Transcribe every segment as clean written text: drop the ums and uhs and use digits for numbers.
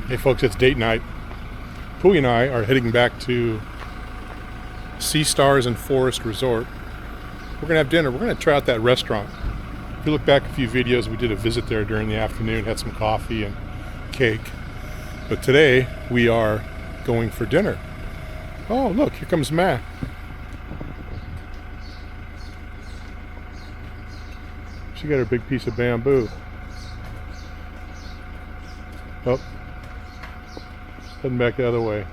Hey folks, it's date night. Pui and I are heading back to Sea Stars and Forest Resort. We're gonna have dinner. We're gonna try out that restaurant. If you look back a few videos, we did a visit there during the afternoon, had some coffee and cake. But today we are going for dinner. Oh look, here comes Matt. She got her big piece of bamboo. Oh, heading back the other way.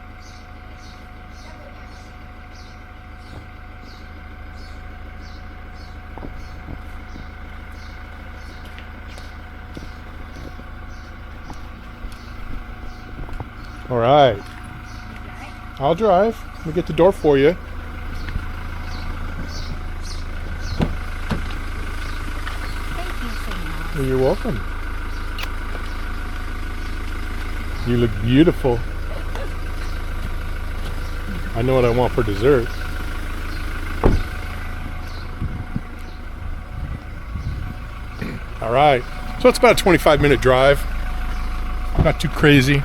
All right. I'll drive. Let me get the door for you. Thank you so much. Well, you're welcome. You look beautiful. I know what I want for dessert. All right. So it's about a 25-minute drive. Not too crazy.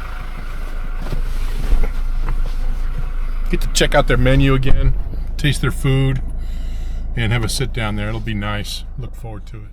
Get to check out their menu again, taste their food, and have a sit down there. It'll be nice. Look forward to it.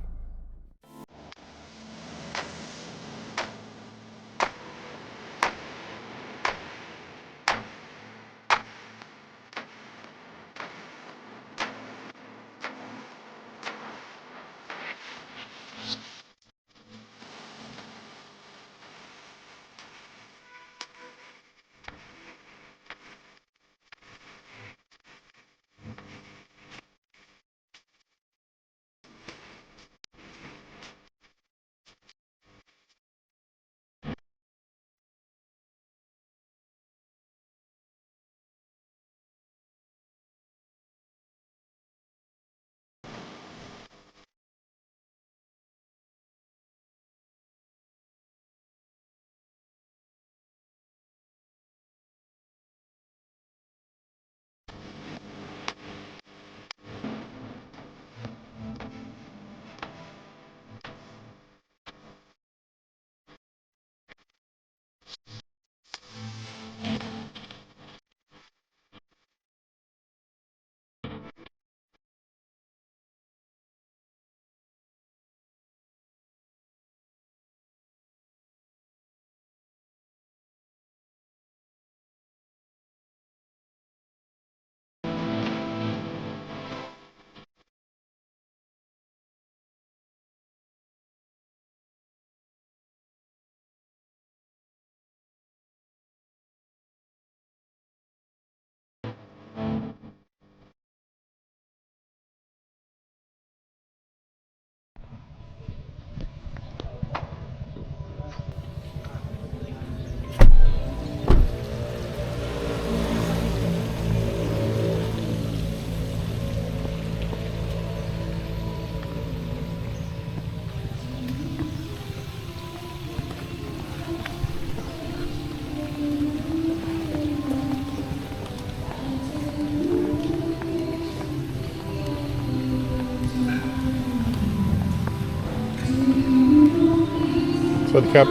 So the cap.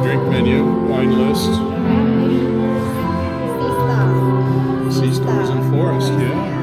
Drink menu, wine list, Sea Stars and Forest, yeah.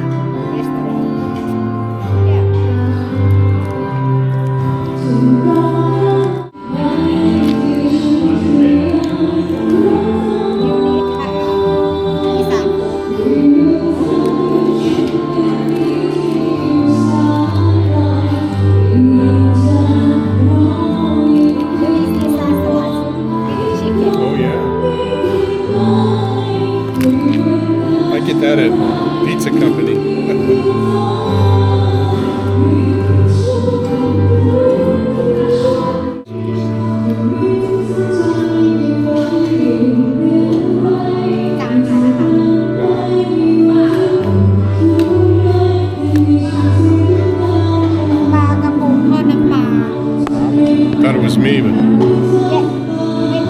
as me, but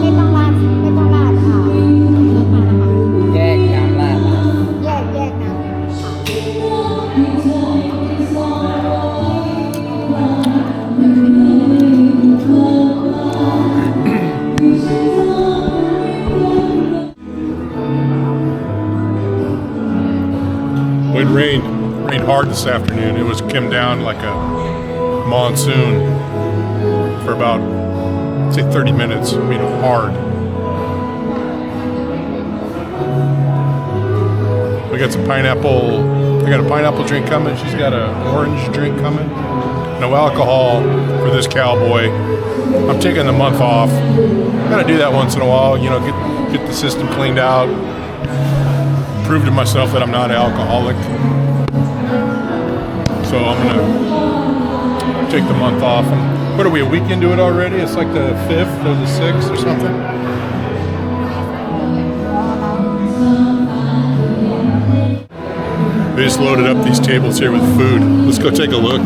ไม่ต้องราดไม่ต้องราดน้ำมานะคะ แยกน้ำราดนะ แยกน้ำค่ะ it rained hard this afternoon. It was came down like a monsoon for about, say, 30 minutes. Hard. We got some pineapple. I got a pineapple drink coming. She's got an orange drink coming. No alcohol for this cowboy. I'm taking the month off. Gotta do that once in a while, get the system cleaned out. Prove to myself that I'm not an alcoholic. So I'm gonna take the month off. And what are we, a week into it already? It's like the 5th or the 6th or something. They just loaded up these tables here with food. Let's go take a look.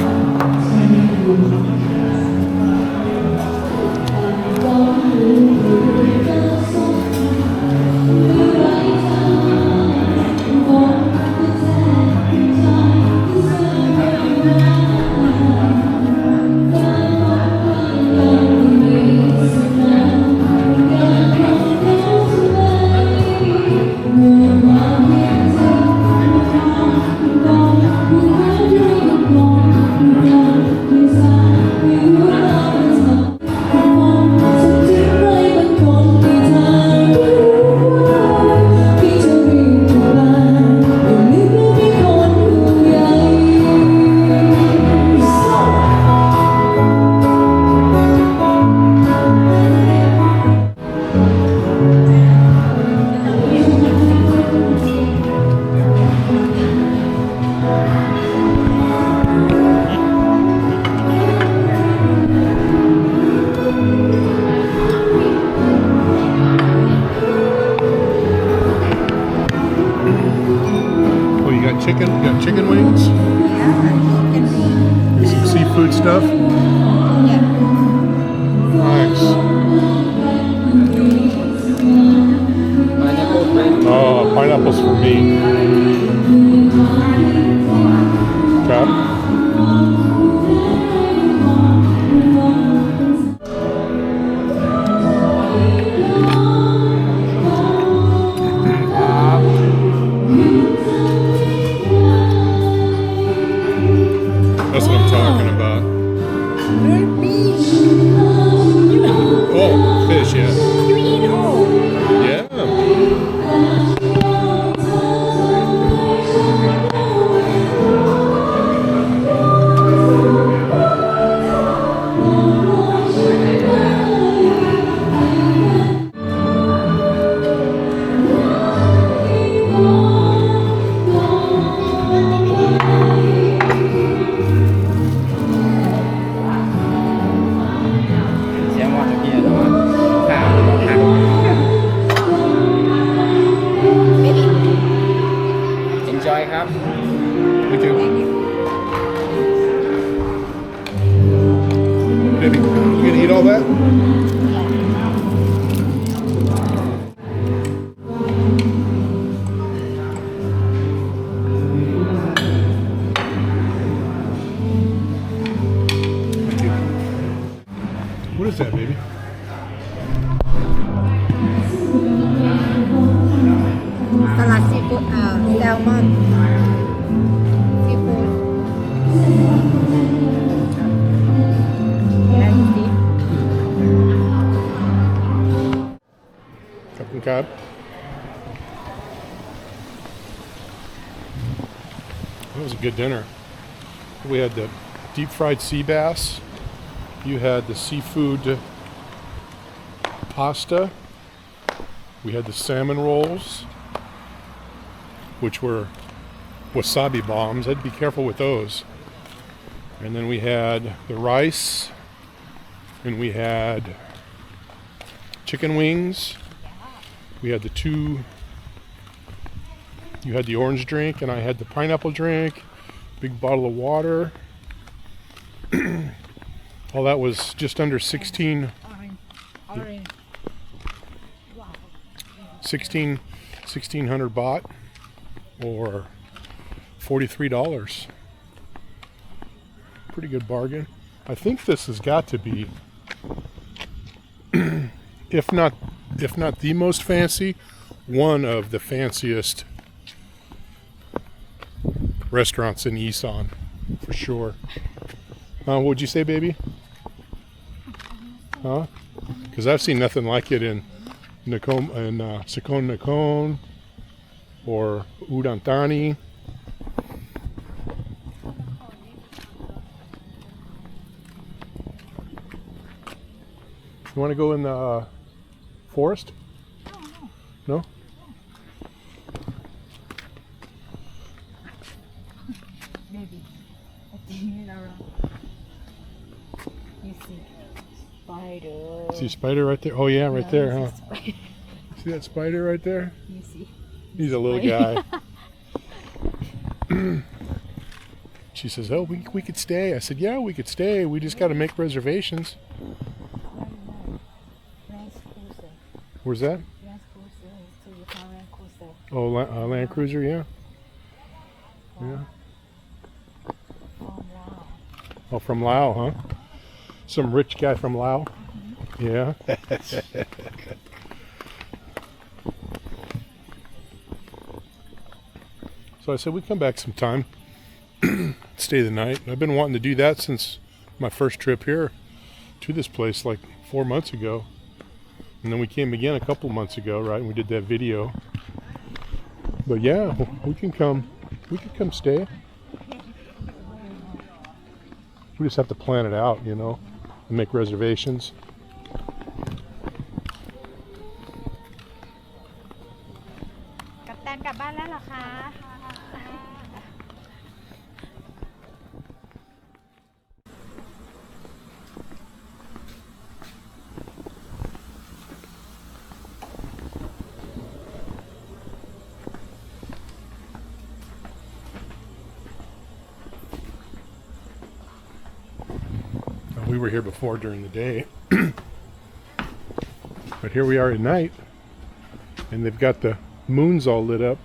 You got chicken wings? Here's some seafood stuff. Nice. pineapple bread Oh, pineapples for me. Crab. That's what I'm talking about. Oh, fish, yeah. You eat all. Yeah. enjoy ครับ Me too. Baby, you gonna eat all that? Thank you. What is that, baby? Salad seafood แซลมอนซีฟู้ดแล้วดูสิ Captain Cobb. That was a good dinner. We had the deep fried sea bass. You had the seafood pasta. We had the salmon rolls, which were wasabi bombs. I'd be careful with those. And then we had the rice, and we had chicken wings. We had the two. You had the orange drink, and I had the pineapple drink. Big bottle of water. All that was just under 16 Orange. 1600 baht, or $43. Pretty good bargain. I think this has got to be, if not the most fancy, one of the fanciest restaurants in Isan, for sure. What would you say, baby? Huh? Because I've seen nothing like it in Nakhon and Sakon Nakhon or Udantani. You want to go in the forest? No? Maybe. I think around. You see. Spider. See a spider right there? Oh yeah, right No, there, huh? it's a spider. See that spider right there? You see. He's a little guy. She says, "Oh, we could stay." I said, "Yeah, we could stay. We just got to make reservations." Where's that? Oh, Land Cruiser, yeah. Yeah. Oh, from Laos, huh? Some rich guy from Laos. Yeah. So I said we'd come back sometime, stay the night. I've been wanting to do that since my first trip here to this place like 4 months ago. And then we came again a couple months ago, right? And we did that video. But yeah, we can come. We could come stay. We just have to plan it out, you know, and make reservations. Kapitan, กลับบ้านแล้วเหรอคะ We were here before during the day, but here we are at night, and they've got the moons all lit up.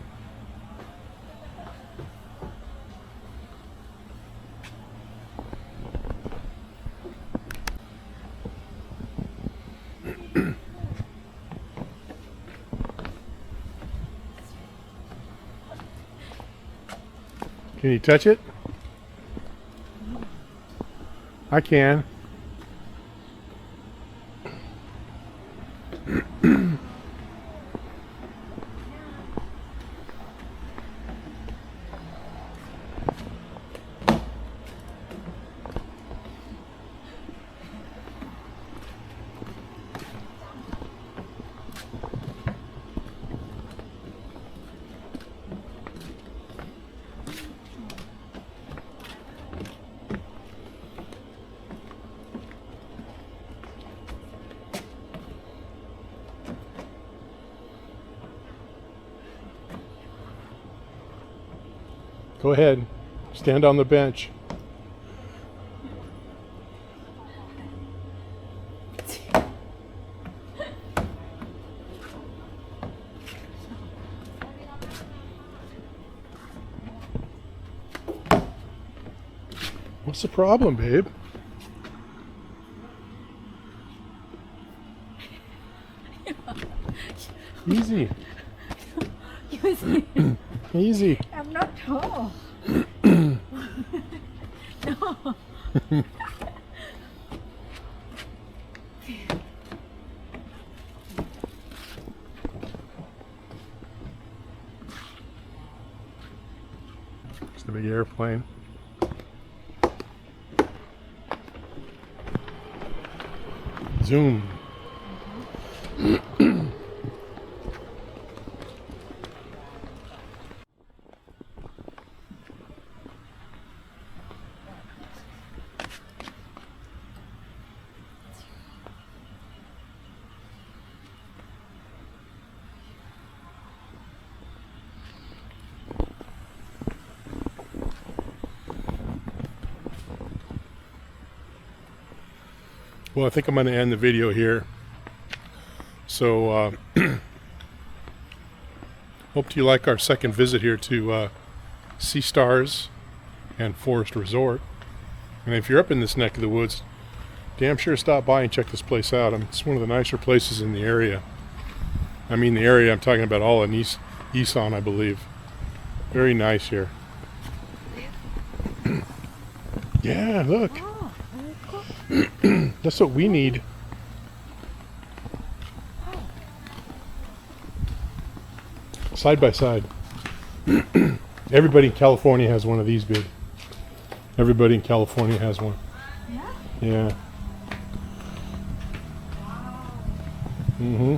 Can you touch it? I can. Go ahead. Stand on the bench. What's the problem, babe? Easy. You see. Easy. I'm not tall. No. It's the big airplane. Zoom. Well, I think I'm going to end the video here. So, hope you like our second visit here to Sea Stars and Forest Resort. And if you're up in this neck of the woods, damn sure stop by and check this place out. It's one of the nicer places in the area. I mean the area, I'm talking about all in Isan, I believe. Very nice here. Yeah, look. Oh, very cool. That's what we need. Side by side. Everybody in California has one of these big. Everybody in California has one. Yeah? Yeah. Mm-hmm.